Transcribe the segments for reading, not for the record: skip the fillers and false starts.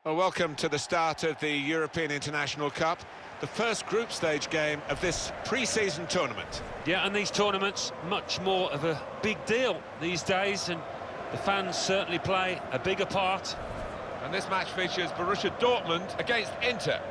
Well, welcome to the start of the European International Cup, the first group stage game of this pre-season tournament. Yeah, and these tournaments, much more of a big deal these days, and the fans certainly play a bigger part. And this match features Borussia Dortmund against Inter.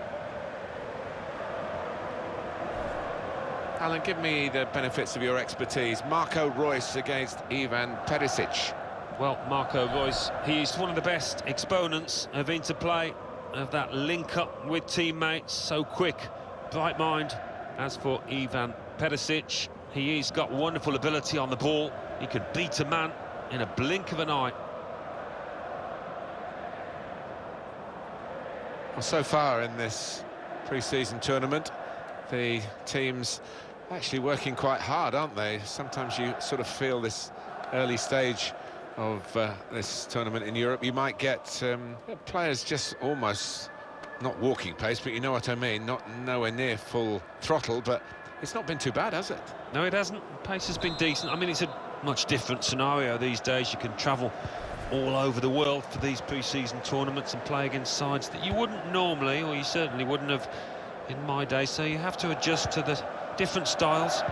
Alan, give me the benefits of your expertise. Marco Reus against Ivan Perisic. Well, Marco Reus, he's one of the best exponents of interplay, of that link-up with teammates, so quick, bright mind. As for Ivan Perisic, he's got wonderful ability on the ball. He could beat a man in a blink of an eye. Well, so far in this pre-season tournament, the teams actually working quite hard, aren't they? Sometimes you sort of feel this early stage of this tournament in Europe, you might get players just almost not walking pace, but you know what I mean, nowhere near full throttle, but it's not been too bad, has it? No, it hasn't. Pace has been decent. I mean, it's a much different scenario these days. You can travel all over the world for these pre-season tournaments and play against sides that you wouldn't normally, or you certainly wouldn't have in my day, so you have to adjust to the different styles.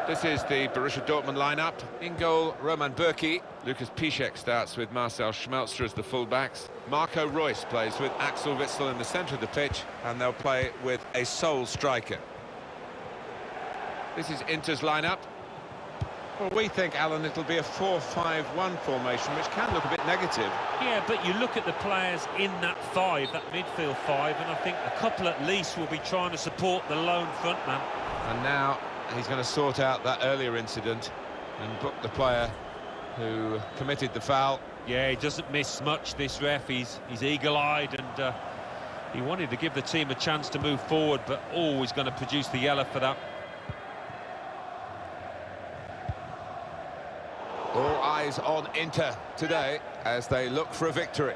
This is the Borussia Dortmund lineup. In goal, Roman Bürki. Lucas Piszczek starts with Marcel Schmelzer as the fullbacks. Marco Reus plays with Axel Witsel in the centre of the pitch, and they'll play with a sole striker. This is Inter's lineup. Well, we think, Alan, it'll be a 4-5-1 formation, which can look a bit negative. Yeah, but you look at the players in that five, that midfield five, and I think a couple at least will be trying to support the lone frontman. And now he's going to sort out that earlier incident and book the player who committed the foul. Yeah, he doesn't miss much, this ref. He's eagle-eyed, and he wanted to give the team a chance to move forward, but always going to produce the yellow for that. All eyes on Inter today as they look for a victory.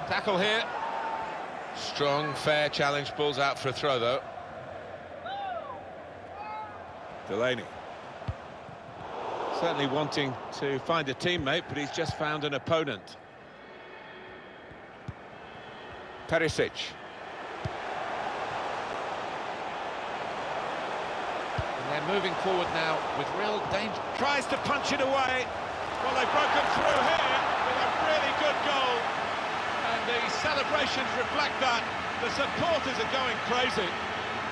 Tackle here. Strong, fair challenge, balls out for a throw, though. Delaney. Certainly wanting to find a teammate, but he's just found an opponent. Perisic. And they're moving forward now with real danger. Tries to punch it away. Well, they've broken through here with a really good goal. And the celebrations reflect that. The supporters are going crazy.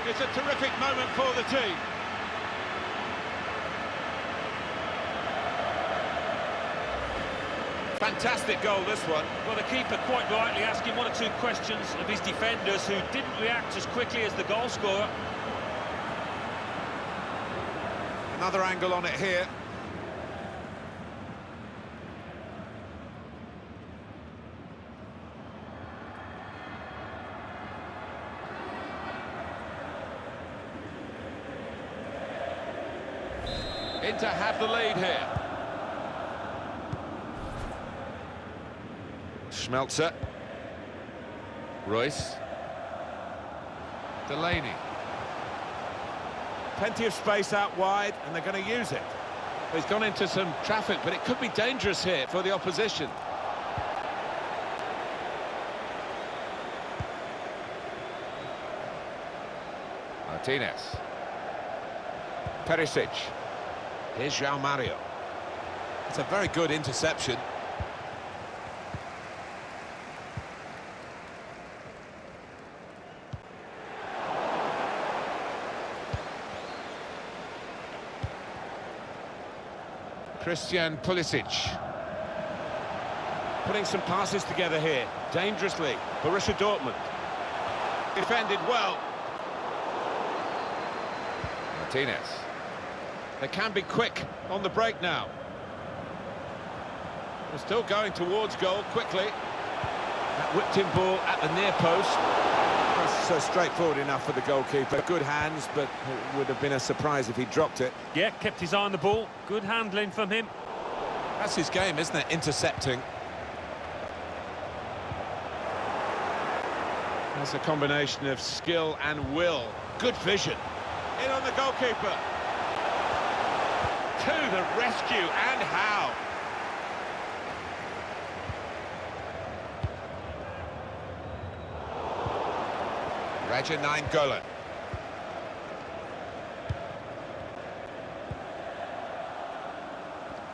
It's a terrific moment for the team. Fantastic goal, this one. Well, the keeper quite rightly asking one or two questions of his defenders, who didn't react as quickly as the goal scorer. Another angle on it here. Inter have the lead here. Schmelzer. Reus. Delaney. Plenty of space out wide, and they're going to use it. He's gone into some traffic, but it could be dangerous here for the opposition. Martinez. Perisic. Here's João Mario. It's a very good interception. Christian Pulisic. Putting some passes together here, dangerously. Borussia Dortmund. Defended well. Martinez. They can be quick on the break now. They're still going towards goal quickly. That whipped-in ball at the near post. That's straightforward enough for the goalkeeper. Good hands, but it would have been a surprise if he dropped it. Yeah, kept his eye on the ball. Good handling from him. That's his game, isn't it? Intercepting. That's a combination of skill and will. Good vision. In on the goalkeeper. To the rescue, and how. Golan.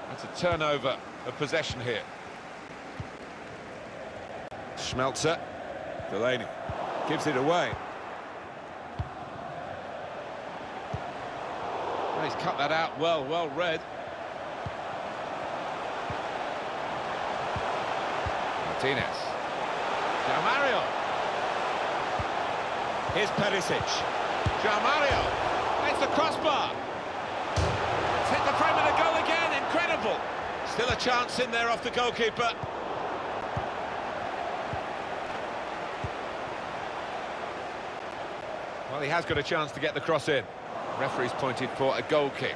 That's a turnover of possession here. Schmelzer. Delaney gives it away. Well, he's cut that out well read. Martinez. João Mario. Here's Perisic. João Mario. It's the crossbar. It's hit the frame of the goal again. Incredible. Still a chance in there off the goalkeeper. Well, he has got a chance to get the cross in. Referee's pointed for a goal kick.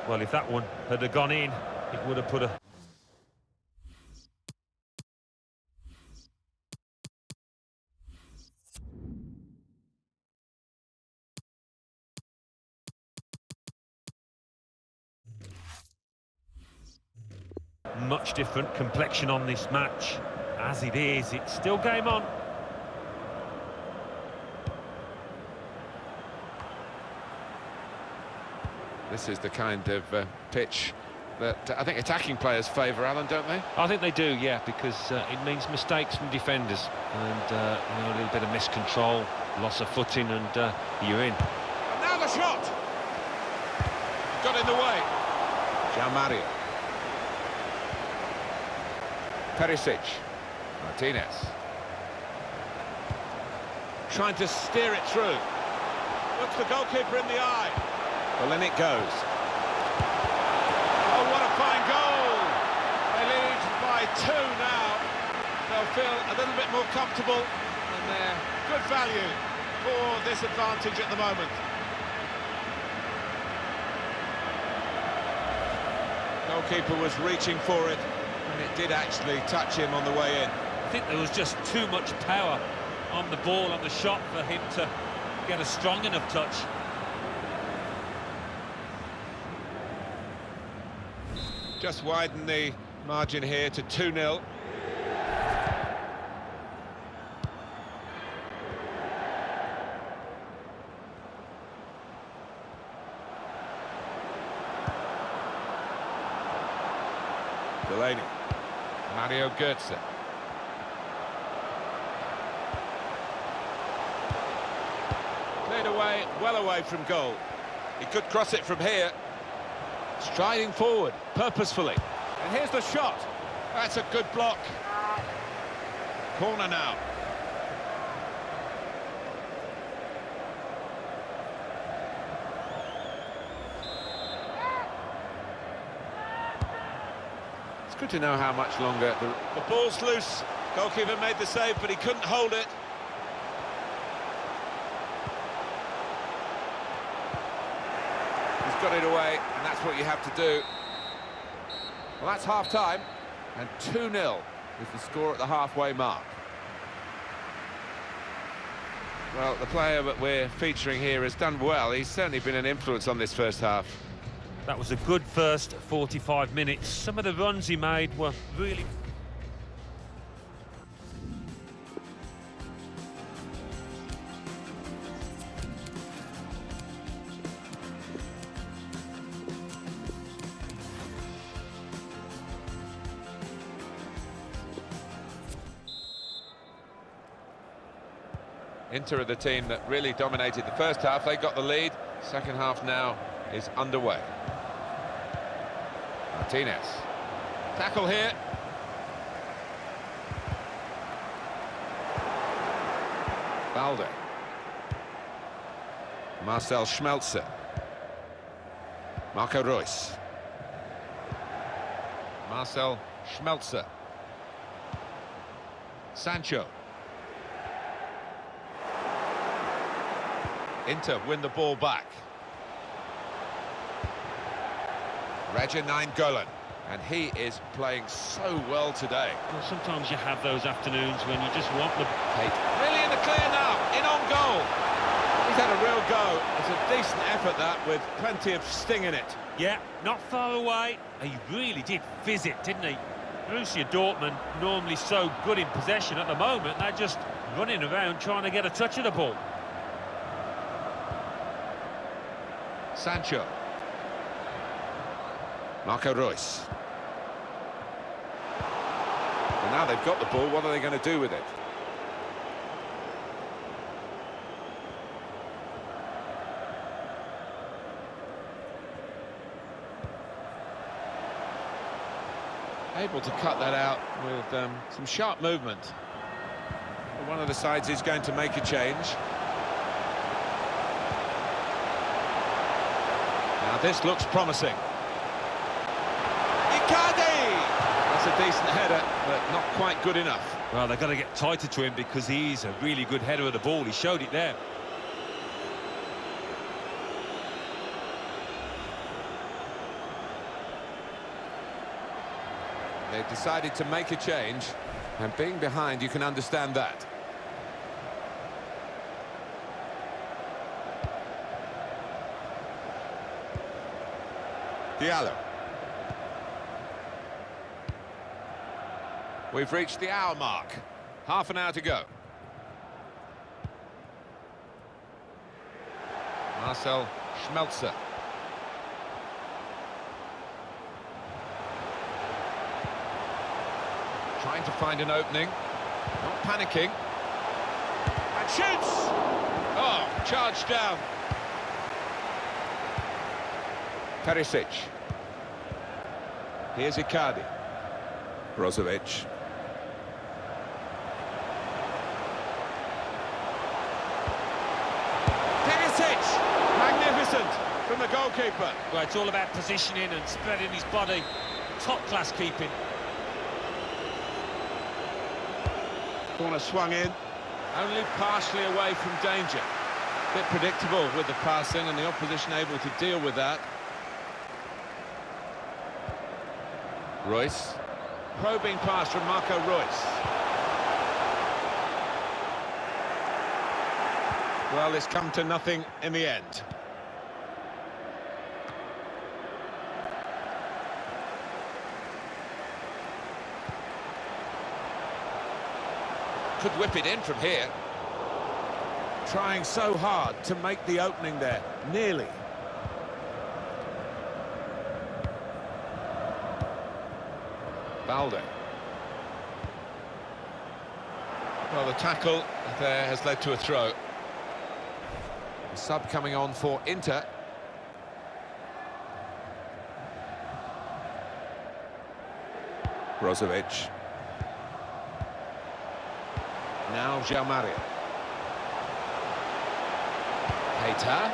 Well, if that one had gone in, it would have put a... Much different complexion on this match. As it is, it's still game on. This is the kind of pitch that I think attacking players favour, Alan, don't they? I think they do, yeah, because it means mistakes from defenders and you know, a little bit of miscontrol, loss of footing, and you're in. And now the shot! Got in the way. João Mario. Perisic. Martinez. Trying to steer it through. Looks the goalkeeper in the eye. Well, in it goes. Oh, what a fine goal! They lead by 2 now. They'll feel a little bit more comfortable, and they're good value for this advantage at the moment. Goalkeeper was reaching for it, and it did actually touch him on the way in. I think there was just too much power on the ball, on the shot, for him to get a strong enough touch. Just widen the margin here to 2-0. Delaney. Mario Götze. Cleared away, well away from goal. He could cross it from here. Striding forward, purposefully. And here's the shot. That's a good block. Corner now. It's good to know how much longer the ball's loose. Goalkeeper made the save, but he couldn't hold it. Got it away, and that's what you have to do. Well, that's half-time, and 2-0 is the score at the halfway mark. Well, the player that we're featuring here has done well. He's certainly been an influence on this first half. That was a good first 45 minutes. Some of the runs he made were really... Inter are the team that really dominated the first half. They got the lead. Second half now is underway. Martinez. Tackle here. Balde. Marcel Schmelzer. Marco Reus. Marcel Schmelzer. Sancho. Inter win the ball back. Golan, and he is playing so well today. Well, sometimes you have those afternoons when you just want the... Really in the clear now, in on goal. He's had a real go. It's a decent effort, that, with plenty of sting in it. Yeah, not far away. He really did fizz it, didn't he? Borussia Dortmund, normally so good in possession, at the moment they're just running around trying to get a touch of the ball. Sancho. Marco Reus. And now they've got the ball, what are they going to do with it? Able to cut that out with some sharp movement. One of the sides is going to make a change. Now this looks promising. Icardi! That's a decent header, but not quite good enough. Well, they've got to get tighter to him because he's a really good header of the ball. He showed it there. They've decided to make a change, and being behind, you can understand that. Diallo. We've reached the hour mark. Half an hour to go. Marcel Schmelzer. Trying to find an opening. Not panicking. And shoots! Oh, charged down. Perisic. Here's Icardi. Brozovic. Perisic! Magnificent from the goalkeeper. Well, it's all about positioning and spreading his body. Top-class keeping. Corner swung in. Only partially away from danger. Bit predictable with the passing and the opposition able to deal with that. Reus. Probing pass from Marco Reus. Well, it's come to nothing in the end. Could whip it in from here. Trying so hard to make the opening there. Nearly. Balde. Well, the tackle there has led to a throw. A sub coming on for Inter. Brozovic. Now João Mario. Keita.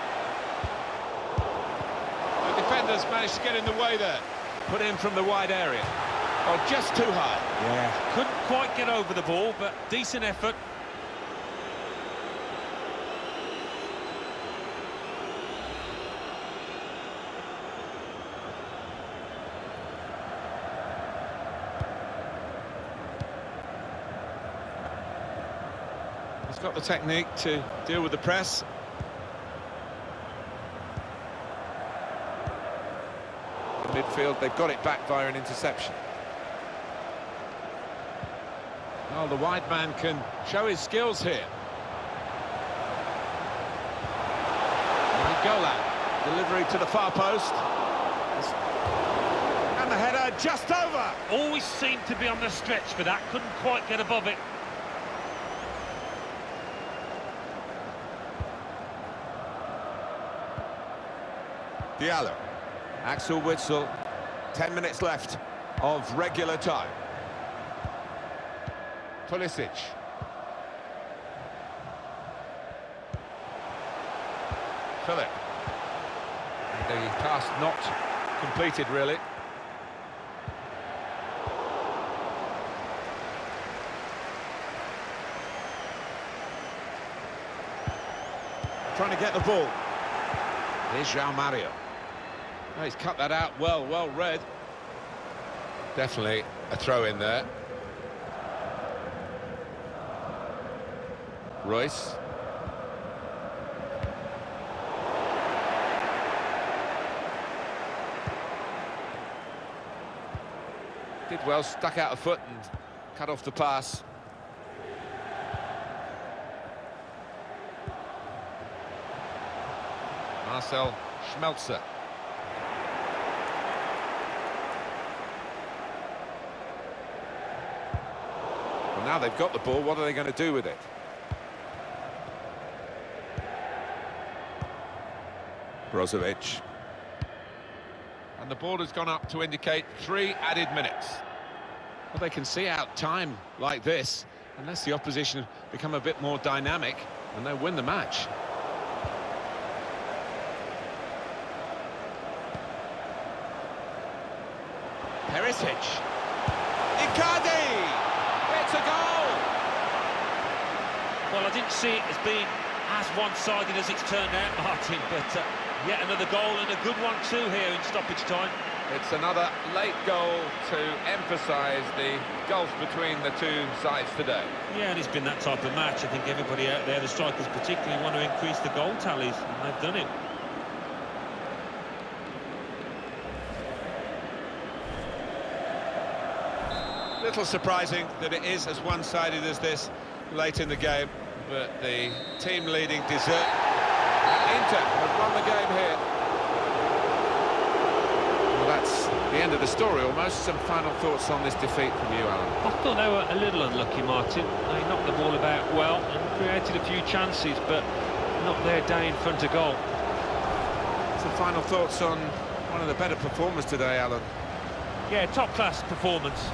The defenders managed to get in the way there. Put in from the wide area. Oh, just too high. Yeah, couldn't quite get over the ball, but decent effort. He's got the technique to deal with the press. In midfield, they've got it back via an interception. Oh, the wide man can show his skills here. Golan, delivery to the far post. And the header just over. Always seemed to be on the stretch for that, couldn't quite get above it. Diallo. Axel Witsel, 10 minutes left of regular time. Pulisic. Philip. And the pass not completed, really. Trying to get the ball. Here's João Mario. Oh, he's cut that out well read. Definitely a throw in there. Reus. Did well, stuck out a foot and cut off the pass. Marcel Schmelzer. Well, now they've got the ball, what are they going to do with it? Brozovic. And the ball has gone up to indicate 3 added minutes. Well, they can see out time like this, unless the opposition become a bit more dynamic, and they'll win the match. Perisic. Icardi! It's a goal! Well, I didn't see it as being as one-sided as it's turned out, Martin, but yet another goal, and a good one too here in stoppage time. It's another late goal to emphasise the gulf between the two sides today. Yeah, and it's been that type of match. I think everybody out there, the strikers particularly, want to increase the goal tallies, and they've done it. Little surprising that it is as one-sided as this late in the game, but the team leading deserve. Inter have won the game here. Well, that's the end of the story almost. Some final thoughts on this defeat from you, Alan? I thought they were a little unlucky, Martin. They knocked the ball about well and created a few chances, but not their day in front of goal. Some final thoughts on one of the better performers today, Alan? Yeah, top-class performance.